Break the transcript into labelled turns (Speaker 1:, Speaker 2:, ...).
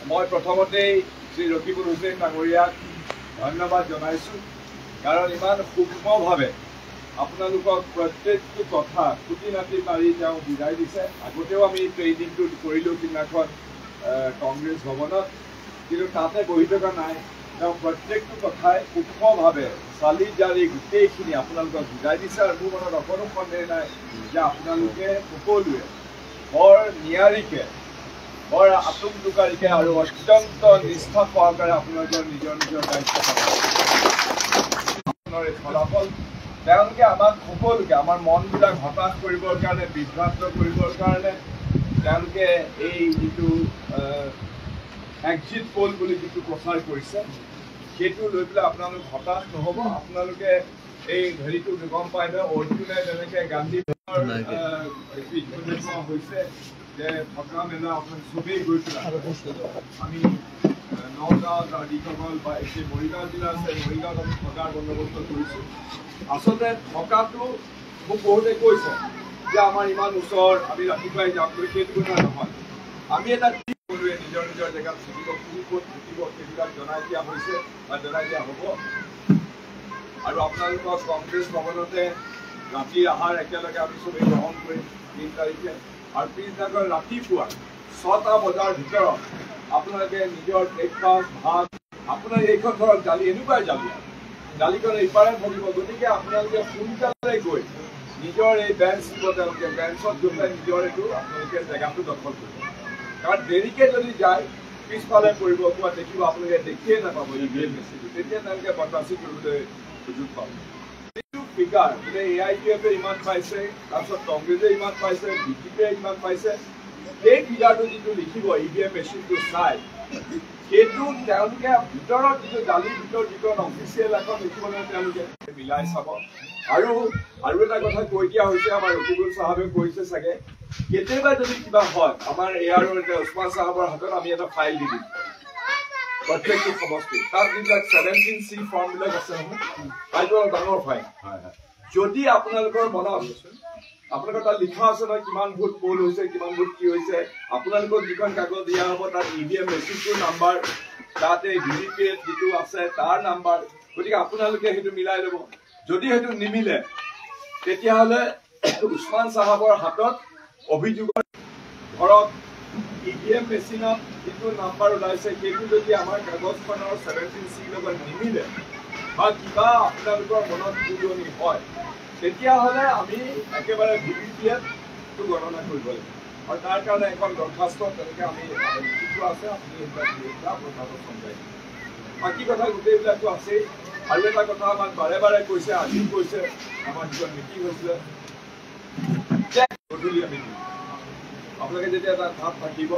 Speaker 1: মই প্ৰথমতেই শ্ৰী ৰকিবুল হুছেইন ডাঙৰীয়াক ধন্যবাদ জনাইছোঁ, কাৰণ ইমান সূক্ষ্মভাৱে আপোনালোকক প্ৰত্যেকটো কথা খুটি নাটি মাৰি তেওঁ বুজাই দিছে। আগতেও আমি ট্ৰেইনিংটো কৰিলোঁ সিদিনাখন কংগ্ৰেছ ভৱনত, কিন্তু তাতে বহি থকা নাই। তেওঁ প্ৰত্যেকটো কথাই সূক্ষ্মভাৱে চালি জাৰি গোটেইখিনি আপোনালোকক বুজাই দিছে, আৰু মোৰ মনত অকণো সন্দেহ নাই যে আপোনালোকে সকলোৱে বৰ নিয়াৰিকে, বৰ আতুমটোকাৰিকে আৰু অত্যন্ত নিষ্ঠা সহকাৰে আপোনালোকৰ নিজৰ নিজৰ দায়িত্ব পালন ফলাফল তেওঁলোকে আমাক সকলোকে আমাৰ মনবিলাক হতাশ কৰিবৰ কাৰণে, বিভ্ৰান্ত কৰিবৰ কাৰণে তেওঁলোকে এই যিটো এক্সিট পোল বুলি যিটো প্ৰচাৰ কৰিছে, সেইটো লৈ পেলাই আপোনালোক হতাশ নহ'ব। আপোনালোকে এই হেৰিটো গম পায় নহয়, অৰ্জুনে যেনেকৈ গান্ধী হৈছে যে থকা মেলা আপোনাৰ চবেই গৈ পেলাই আমি নগাঁও দিকমল বা এই মৰিগাঁও জিলা আছে, মৰিগাঁৱত আমি থকাৰ বন্দোবস্ত কৰিছোঁ। আচলতে থকাটো মোক বহুতে কৈছে যে আমাৰ ইমান ওচৰ, আমি ৰাতিপুৱাই যাম বুলি, সেইটো কথা নহয়। আমি এটা ঠিক কৰোঁৱে নিজৰ নিজৰ জেগাত থাকিব, কোন ক'ত থাকিব সেইবিলাক জনাই দিয়া হৈছে বা জনাই দিয়া হ'ব। আৰু আপোনালোকক কংগ্ৰেছ ভৱনতে ৰাতিৰ আহাৰ একেলগে আমি চবেই গ্ৰহণ কৰিম 3 তাৰিখে, আৰু পিছদিনাখন ৰাতিপুৱা 6টা বজাৰ ভিতৰত আপোনালোকে নিজৰ ব্ৰেকফাষ্ট ভাত, আপোনাৰ এইখন ধৰক জালি এনেকুৱাই জালিখন ইপাৰে থাকিব। গতিকে আপোনালোকে সোনকালে গৈ নিজৰ এই বেঞ্চ দিব, তেওঁলোকে বেঞ্চত গৈ পেলাই নিজৰ এইটো আপোনালোকে জেগাটো দখল কৰিব। কাৰণ দেৰিকে যদি যায় পিছফালে পৰিব, কোৱা দেখিব, আপোনালোকে দেখিয়ে নাপাব ইভিএম মেচিনটো, তেতিয়া তেওঁলোকে বদমাচি কৰিবলৈ সুযোগ পাব। যিটো ফিগাৰ বোলে AITF ইমান পাইছে, তাৰপিছত কংগ্ৰেছে ইমান পাইছে, BJPয়ে ইমান পাইছে, সেই ফিগাৰটো যিটো লিখিব ইভিএম মেচিনটো চাই, সেইটো তেওঁলোকে ভিতৰত যিটো জালিৰ ভিতৰত যিটো অফিচিয়েল এখন লিখিবলৈ তেওঁলোকে মিলাই চাব। আৰু এটা কথা কৈ দিয়া হৈছে, আমাৰ ৰকিবুল চাহাবে কৈছে চাগে, কেতিয়াবা যদি কিবা হয় আমাৰ এয়াৰৰ এতিয়া ওচমান চাহাবৰ হাতত আমি এটা ফাইল দি দিম প্ৰত্যেকটো সমষ্টি, তাত যিবিলাক 17C ফৰ্মবিলাক আছে নহয়, সেইটো ডাঙৰ ফাইল। যদি আপোনালোকৰ মনত আপোনালোকৰ তাত লিখা আছে নহয় কিমান ভোট পল হৈছে, কিমান ভোট কি হৈছে, আপোনালোকক যিখন কাগজ দিয়া হ'ব তাত ইভিএম মেচিনটোৰ নাম্বাৰ, তাত এই ভিভিপেট যিটো আছে তাৰ নাম্বাৰ, গতিকে আপোনালোকে সেইটো মিলাই ল'ব। যদি সেইটো নিমিলে তেতিয়াহ'লে ওচমান চাহাবৰ হাতত অভিযোগৰ ধৰক ইভিএম মেচিনত যিটো নাম্বাৰ ওলাইছে সেইটো যদি আমাৰ কাগজখনৰ 17C লগত নিমিলে বা কিবা আপোনালোকৰ মনত বুজনি হয়, তেতিয়াহ'লে আমি একেবাৰে ভিভিপিএটো গণনা কৰিব লাগিব। আৰু তাৰ কাৰণে এখন দৰখাস্ত তেনেকৈ আমি লিখিত আছে, আপুনি সেইবিলাক প্ৰশাসন চমজাই। বাকী কথা গোটেইবিলাকতো আছেই। আৰু এটা কথা আমাক বাৰে বাৰে কৈছে, আজি কৈছে, আমাৰ যিখন মিটিং হৈছিলে গধূলি আমি আপোনালোকে যেতিয়া তাত ভাত থাকিব